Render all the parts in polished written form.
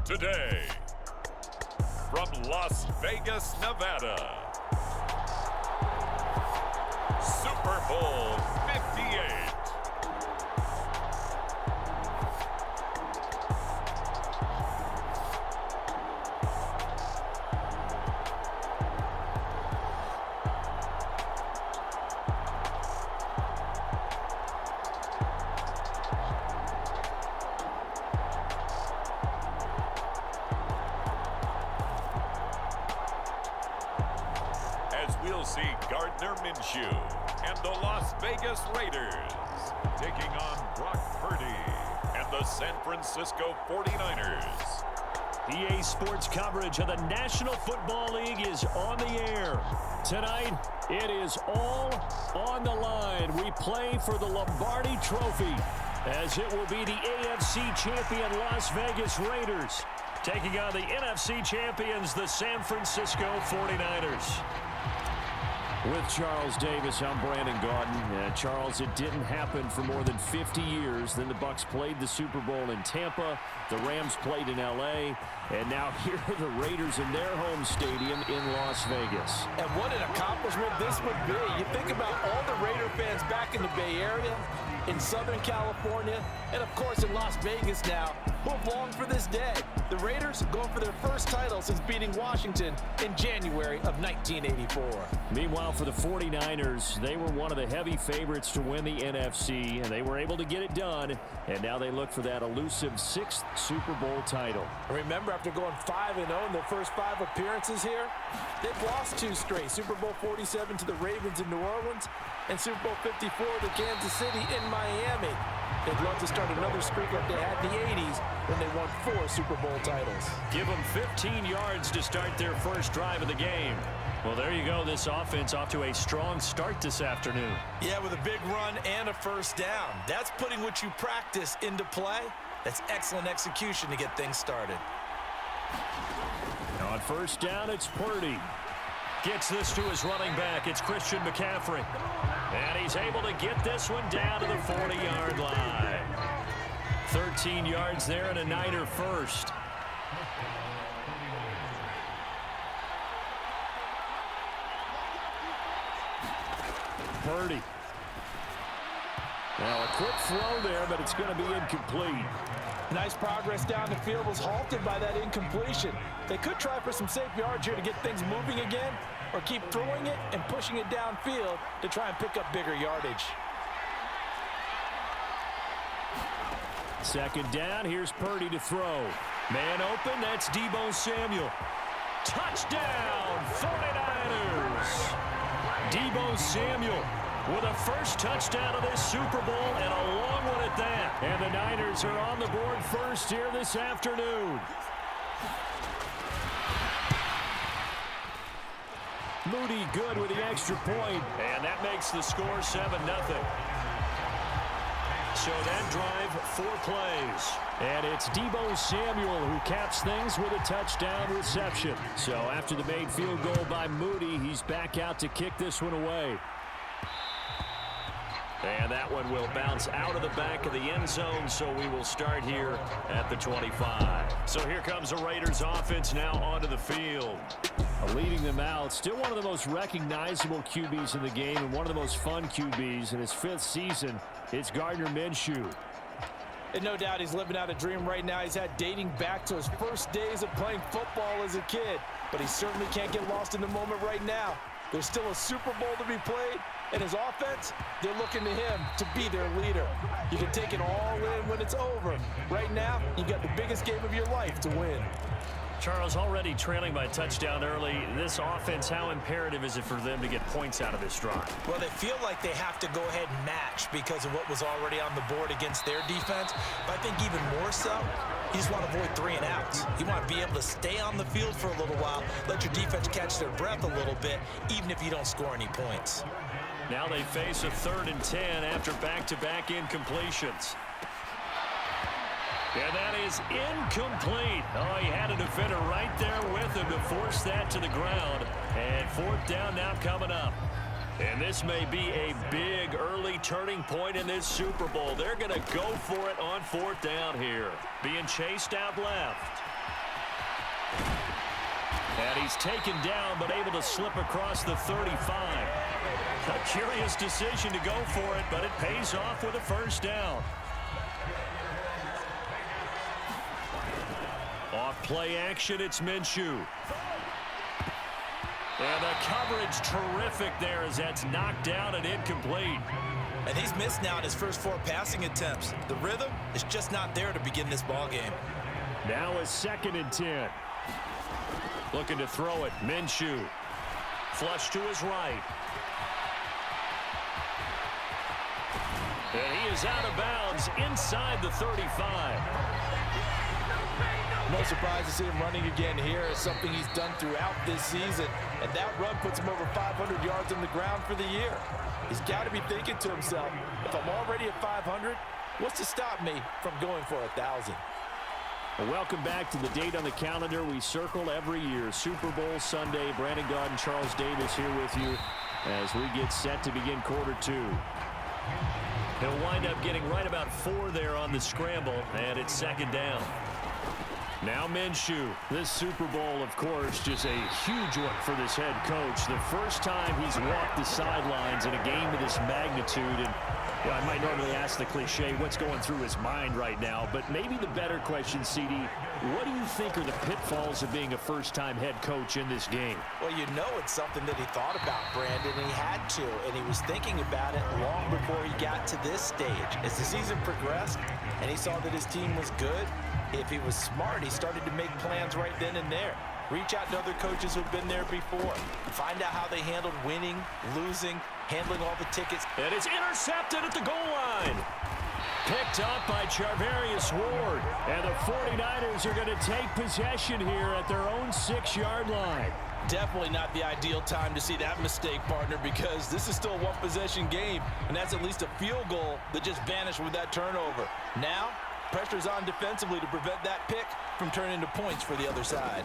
today, from Las Vegas, Nevada, Super Bowl 58. We'll see Gardner Minshew and the Las Vegas Raiders taking on Brock Purdy and the San Francisco 49ers. EA Sports coverage of the National Football League is on the air. Tonight, it is all on the line. We play for the Lombardi Trophy, as it will be the AFC champion Las Vegas Raiders taking on the NFC champions, the San Francisco 49ers. With Charles Davis, I'm Brandon Gaudin. Charles, it didn't happen for more than 50 years. Then the Bucs played the Super Bowl in Tampa. The Rams played in L.A. And now here are the Raiders in their home stadium in Las Vegas. And what an accomplishment this would be. You think about all the Raider fans back in the Bay Area, in Southern California, and of course in Las Vegas now, who have longed for this day. The Raiders going for their first title since beating Washington in January of 1984. Meanwhile, for the 49ers, they were one of the heavy favorites to win the NFC, and they were able to get it done, and now they look for that elusive 6th Super Bowl title. Remember, after going 5-0 in their first 5 appearances here, they've lost 2 straight. Super Bowl 47 to the Ravens in New Orleans, and Super Bowl 54 to Kansas City in Miami. They'd love to start another streak like they had in the 80s when they won 4 Super Bowl titles. Give them 15 yards to start their first drive of the game. Well, there you go. This offense off to a strong start this afternoon. Yeah, with a big run and a first down. That's putting what you practice into play. That's excellent execution to get things started. On first down, it's Purdy. Gets this to his running back. It's Christian McCaffrey. And he's able to get this one down to the 40-yard line. 13 yards there and a Niner first. Purdy. Now a quick throw there, but it's going to be incomplete. Nice progress down the field was halted by that incompletion. They could try for some safe yards here to get things moving again, or keep throwing it and pushing it downfield to try and pick up bigger yardage. Second down, here's Purdy to throw. Man open, that's Deebo Samuel. Touchdown, 49ers! Deebo Samuel with a first touchdown of this Super Bowl, and a long one at that. And the Niners are on the board first here this afternoon. Moody good with the extra point, and that makes the score 7-0. So that drive, 4 plays. And it's Deebo Samuel who caps things with a touchdown reception. So after the made field goal by Moody, he's back out to kick this one away. And that one will bounce out of the back of the end zone, so we will start here at the 25. So here comes the Raiders offense now onto the field. Leading them out, still one of the most recognizable QBs in the game and one of the most fun QBs in his 5th season. It's Gardner Minshew. And no doubt he's living out a dream right now he's had dating back to his first days of playing football as a kid. But he certainly can't get lost in the moment right now. There's still a Super Bowl to be played, and his offense, they're looking to him to be their leader. You can take it all in when it's over. Right now, you got the biggest game of your life to win. Charles, already trailing by touchdown early. This offense, how imperative is it for them to get points out of this drive? Well, they feel like they have to go ahead and match because of what was already on the board against their defense. But I think even more so, you just want to avoid 3 and outs. You want to be able to stay on the field for a little while, let your defense catch their breath a little bit, even if you don't score any points. Now they face a 3rd and 10 after back-to-back incompletions. And that is incomplete. Oh, he had a defender right there with him to force that to the ground. And 4th down now coming up. And this may be a big early turning point in this Super Bowl. They're going to go for it on 4th down here. Being chased out left. And he's taken down, but able to slip across the 35. A curious decision to go for it, but it pays off with a 1st down. Off play action, it's Minshew. And the coverage terrific there as that's knocked down and incomplete. And he's missed now in his first 4 passing attempts. The rhythm is just not there to begin this ball game. Now a 2nd and 10. Looking to throw it. Minshew. Flush to his right. And he is out of bounds inside the 35. No surprise to see him running again here. It's something he's done throughout this season. And that run puts him over 500 yards on the ground for the year. He's got to be thinking to himself, if I'm already at 500, what's to stop me from going for 1,000? Well, welcome back to the date on the calendar we circle every year. Super Bowl Sunday. Brandon Gaudin, Charles Davis here with you as we get set to begin quarter 2. He'll wind up getting right about 4 there on the scramble, and it's 2nd down. Now Minshew. This Super Bowl, of course, just a huge one for this head coach. The first time he's walked the sidelines in a game of this magnitude. And I might normally ask the cliche, what's going through his mind right now? But maybe the better question, CD, what do you think are the pitfalls of being a first-time head coach in this game? Well, you know it's something that he thought about, Brandon, and he had to. And he was thinking about it long before he got to this stage. As the season progressed and he saw that his team was good, if he was smart, he started to make plans right then and there. Reach out to other coaches who've been there before. Find out how they handled winning, losing, handling all the tickets. And it's intercepted at the goal line. Picked up by Charvarius Ward. And the 49ers are going to take possession here at their own 6-yard line. Definitely not the ideal time to see that mistake, partner, because this is still a one-possession game, and that's at least a field goal that just vanished with that turnover. Now, pressure's on defensively to prevent that pick from turning into points for the other side.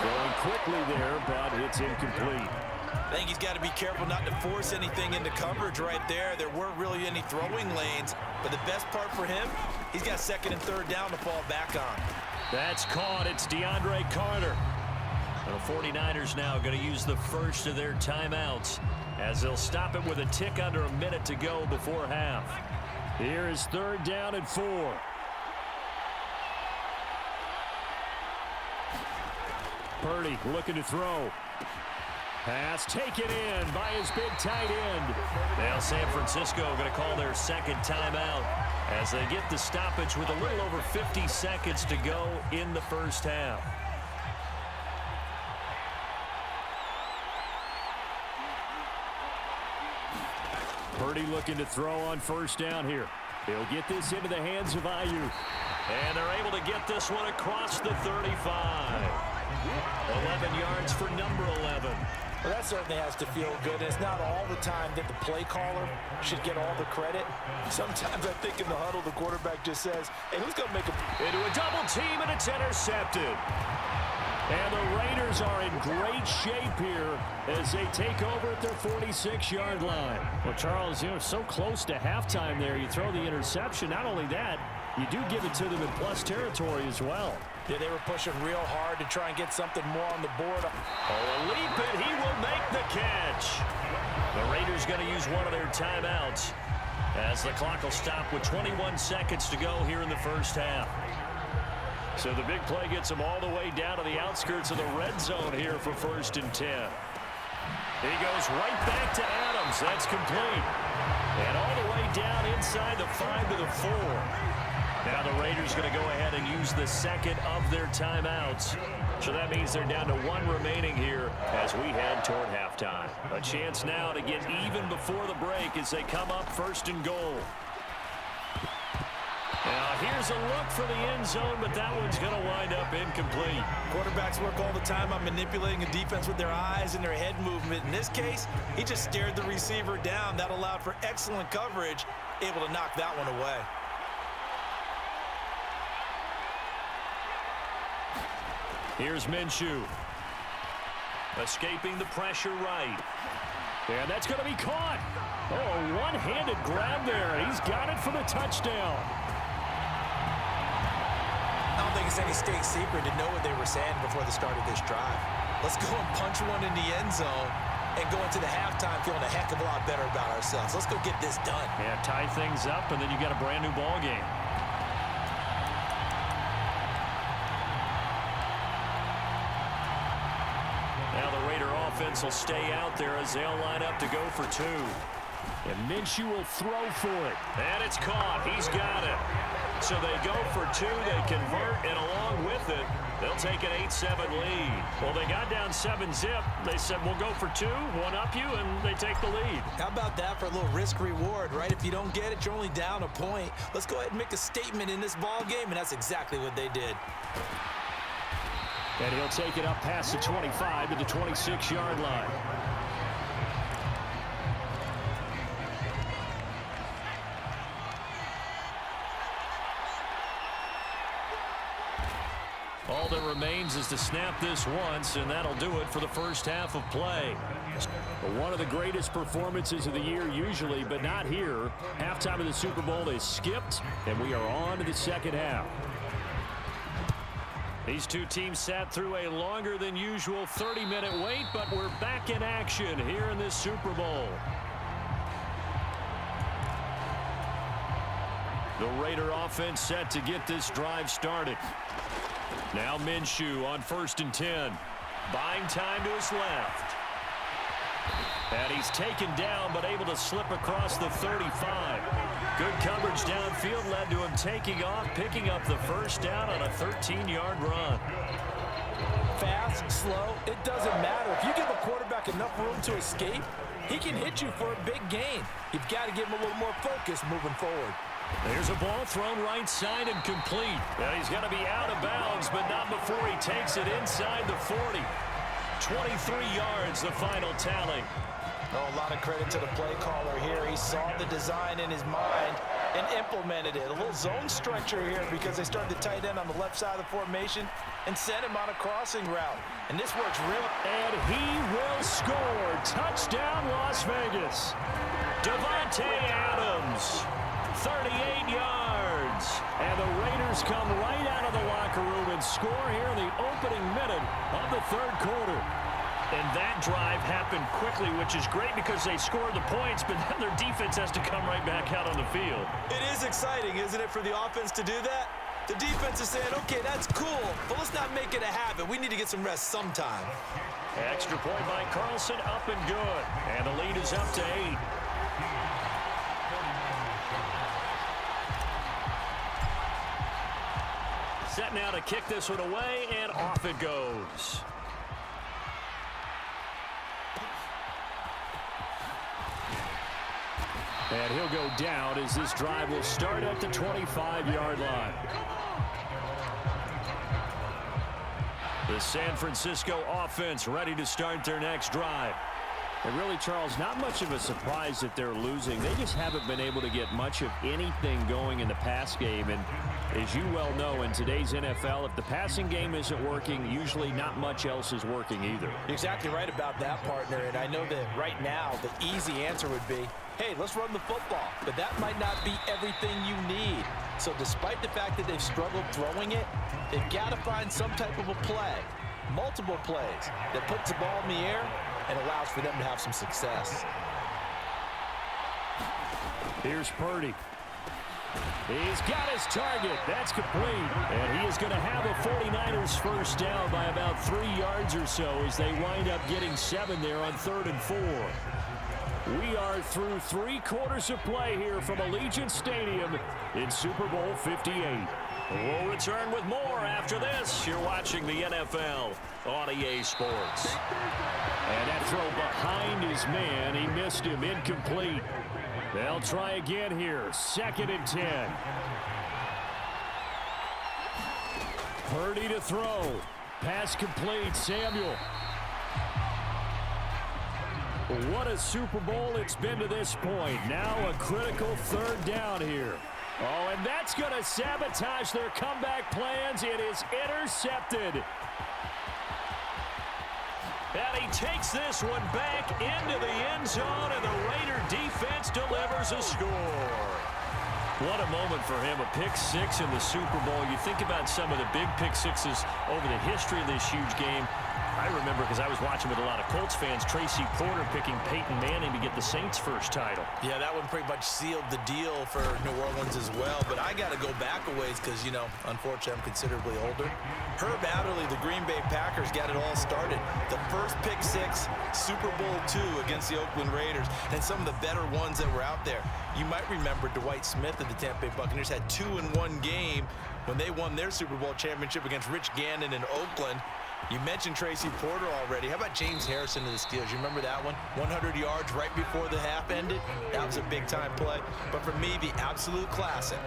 Going quickly there, but it's incomplete. I think he's got to be careful not to force anything into coverage right there. There weren't really any throwing lanes, but the best part for him, he's got 2nd and 3rd down to fall back on. That's caught. It's DeAndre Carter. The 49ers now going to use the first of their timeouts as they'll stop it with a tick under a minute to go before half. Here is 3rd down and 4. Purdy looking to throw. Pass taken in by his big tight end. Now San Francisco going to call their 2nd timeout as they get the stoppage with a little over 50 seconds to go in the first half. Purdy looking to throw on 1st down here. He'll get this into the hands of Ayuk. And they're able to get this one across the 35. 11 yards for number 11. Well, that certainly has to feel good. It's not all the time that the play caller should get all the credit. Sometimes I think in the huddle, the quarterback just says, hey, who's going to make a... Into a double team, and it's intercepted. And the Raiders are in great shape here as they take over at their 46-yard line. Well, Charles, so close to halftime there. You throw the interception. Not only that, you do give it to them in plus territory as well. Yeah, they were pushing real hard to try and get something more on the board. Oh, a leap, and he will make the catch. The Raiders going to use one of their timeouts as the clock will stop with 21 seconds to go here in the first half. So the big play gets them all the way down to the outskirts of the red zone here for 1st and 10. He goes right back to Adams. That's complete. And all the way down inside the 5 to the 4. Now the Raiders going to go ahead and use the 2nd of their timeouts. So that means they're down to 1 remaining here as we head toward halftime. A chance now to get even before the break as they come up 1st and goal. Now here's a look for the end zone, but that one's going to wind up incomplete. Quarterbacks work all the time on manipulating a defense with their eyes and their head movement. In this case, he just stared the receiver down. That allowed for excellent coverage, able to knock that one away. Here's Minshew. Escaping the pressure right. And that's going to be caught. Oh, one-handed grab there. He's got it for the touchdown. I don't think it's any state secret to know what they were saying before the start of this drive. Let's go and punch one in the end zone and go into the halftime feeling a heck of a lot better about ourselves. Let's go get this done. Yeah, tie things up, and then you got a brand-new ball game. Now the Raider offense will stay out there as they'll line up to go for two. And Minshew will throw for it. And it's caught. He's got it. So they go for two. They convert, and along with it, they'll take an 8-7 lead. Well, they got down 7-zip. They said, we'll go for two, one up you, and they take the lead. How about that for a little risk-reward, right? If you don't get it, you're only down a point. Let's go ahead and make a statement in this ball game, and that's exactly what they did. And he'll take it up past the 25 to the 26-yard line. All that remains is to snap this once, and that'll do it for the first half of play. One of the greatest performances of the year usually, but not here. Halftime of the Super Bowl is skipped, and we are on to the second half. These two teams sat through a longer than usual 30-minute wait, but we're back in action here in this Super Bowl. The Raider offense set to get this drive started. Now Minshew on 1st and 10. Buying time to his left. And he's taken down, but able to slip across the 35. Good coverage downfield led to him taking off, picking up the first down on a 13-yard run. Fast, slow, it doesn't matter. If you give a quarterback enough room to escape, he can hit you for a big gain. You've got to give him a little more focus moving forward. There's a ball thrown right side and complete. And he's going to be out of bounds, but not before he takes it inside the 40. 23 yards, the final tally. Oh, a lot of credit to the play caller here. He saw the design in his mind and implemented it. A little zone stretcher here because they started the tight end on the left side of the formation and sent him on a crossing route. And this works really. And he will score. Touchdown, Las Vegas. Davante Adams. 38 yards. And the Raiders come right out of the locker room and score here in the opening minute of the third quarter. And that drive happened quickly, which is great because they scored the points, but then their defense has to come right back out on the field. It is exciting, isn't it, for the offense to do that? The defense is saying, okay, that's cool, but let's not make it a habit. We need to get some rest sometime. Extra point by Carlson, up and good. And the lead is up to 8. Set now to kick this one away, and off it goes. And he'll go down as this drive will start at the 25-yard line. The San Francisco offense ready to start their next drive. And really, Charles, not much of a surprise that they're losing. They just haven't been able to get much of anything going in the pass game. And as you well know, in today's NFL, if the passing game isn't working, usually not much else is working either. You're exactly right about that, partner. And I know that right now the easy answer would be, hey, let's run the football. But that might not be everything you need. So despite the fact that they've struggled throwing it, they've got to find some type of a play, multiple plays, that puts the ball in the air and allows for them to have some success. Here's Purdy. He's got his target. That's complete. And he is going to have a 49ers first down by about 3 yards or so as they wind up getting 7 there on 3rd and 4. We are through 3 quarters of play here from Allegiant Stadium in Super Bowl 58. We'll return with more after this. You're watching the NFL on EA Sports. And that throw behind his man. He missed him. Incomplete. They'll try again here. 2nd and 10. Purdy to throw. Pass complete. Samuel. What a Super Bowl it's been to this point. Now a critical 3rd down here. Oh, and that's going to sabotage their comeback plans. It is intercepted. And he takes this one back into the end zone, and the Raider defense delivers a score. What a moment for him, a pick six in the Super Bowl. You think about some of the big pick sixes over the history of this huge game. I remember, because I was watching with a lot of Colts fans, Tracy Porter picking Peyton Manning to get the Saints' first title. Yeah, that one pretty much sealed the deal for New Orleans as well. But I got to go back a ways because, you know, unfortunately I'm considerably older. Herb Adderley, the Green Bay Packers, got it all started. The first pick six, Super Bowl II against the Oakland Raiders, and some of the better ones that were out there. You might remember Dwight Smith of the Tampa Bay Buccaneers had 2 in one game when they won their Super Bowl championship against Rich Gannon in Oakland. You mentioned Tracy Porter already. How about James Harrison of the Steelers? You remember that one? 100 yards right before the half ended? That was a big-time play. But for me, the absolute classic,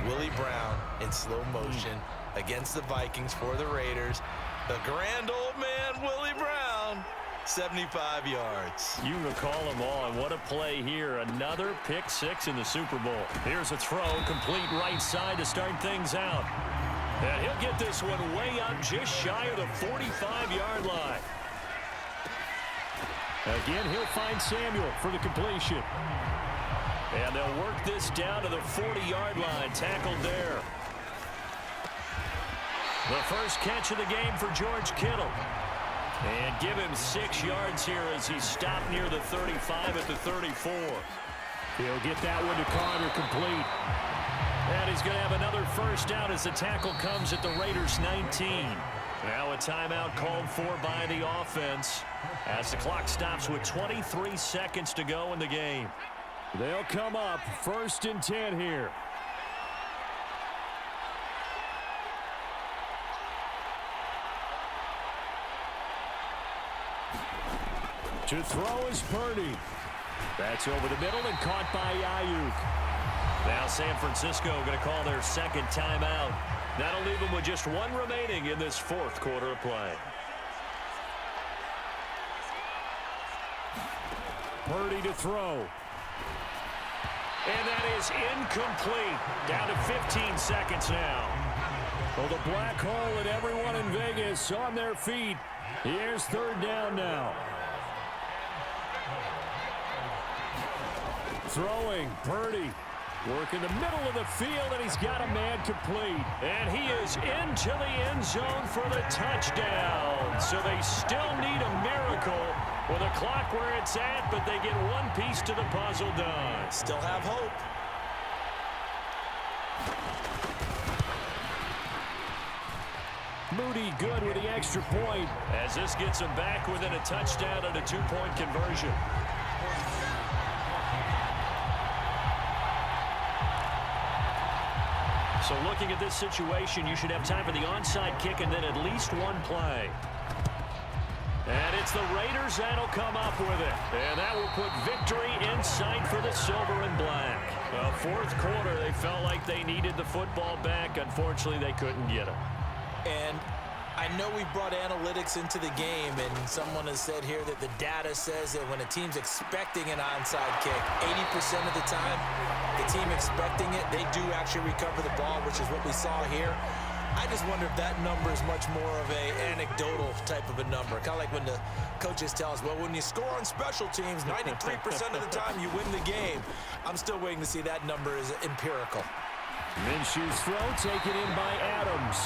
Willie Brown in slow motion against the Vikings for the Raiders. The grand old man, Willie Brown, 75 yards. You recall them all, and what a play here. Another pick six in the Super Bowl. Here's a throw, complete right side to start things out. And he'll get this one way up just shy of the 45-yard line. Again, he'll find Samuel for the completion. And they'll work this down to the 40-yard line, tackled there. The first catch of the game for George Kittle. And give him 6 yards here as he's stopped near the 35 at the 34. He'll get that one to Carter, complete. And he's going to have another first down as the tackle comes at the Raiders' 19. Now a timeout called for by the offense as the clock stops with 23 seconds to go in the game. They'll come up 1st and 10 here. To throw is Purdy. That's over the middle and caught by Ayuk. Now San Francisco going to call their second timeout. That'll leave them with just 1 remaining in this 4th quarter of play. Purdy to throw. And that is incomplete. Down to 15 seconds now. Well, the black hole and everyone in Vegas on their feet. Here's 3rd down now. Throwing, Purdy. Work in the middle of the field, and he's got a man complete. And he is into the end zone for the touchdown. So they still need a miracle with a clock where it's at, but they get one piece to the puzzle done. Still have hope. Moody good with the extra point as this gets him back within a touchdown and a 2-point conversion. So looking at this situation, you should have time for the onside kick and then at least 1 play. And it's the Raiders that'll come up with it. And that will put victory in sight for the silver and black. Well, 4th quarter, they felt like they needed the football back. Unfortunately, they couldn't get it. And I know we brought analytics into the game, and someone has said here that the data says that when a team's expecting an onside kick, 80% of the time, the team expecting it, they do actually recover the ball, which is what we saw here. I just wonder if that number is much more of an anecdotal type of a number. Kind of like when the coaches tell us, well, when you score on special teams, 93% of the time you win the game. I'm still waiting to see that number is empirical. Minshew's throw taken in by Adams.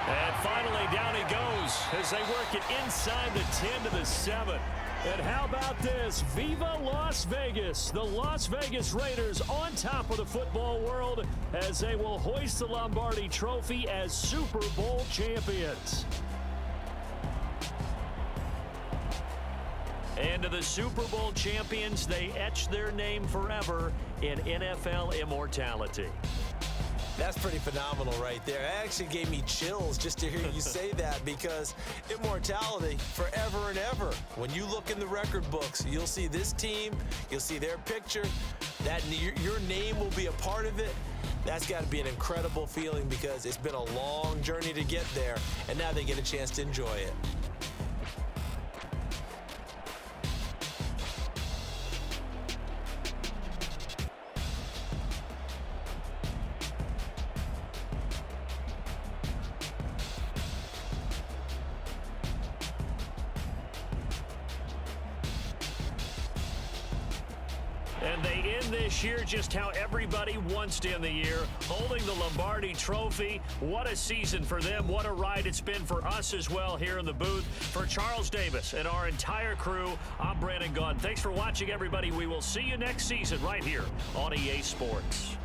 And finally, down he goes as they work it inside the 10 to the 7. And how about this? Viva Las Vegas! The Las Vegas Raiders on top of the football world as they will hoist the Lombardi Trophy as Super Bowl champions. And to the Super Bowl champions, they etch their name forever in NFL immortality. That's pretty phenomenal right there. It actually gave me chills just to hear you say that, because immortality forever and ever. When you look in the record books, you'll see this team, you'll see their picture, that your name will be a part of it. That's got to be an incredible feeling because it's been a long journey to get there, and now they get a chance to enjoy it. And they end this year just how everybody wants to end the year, holding the Lombardi Trophy. What a season for them. What a ride it's been for us as well here in the booth. For Charles Davis and our entire crew, I'm Brandon Gunn. Thanks for watching, everybody. We will see you next season right here on EA Sports.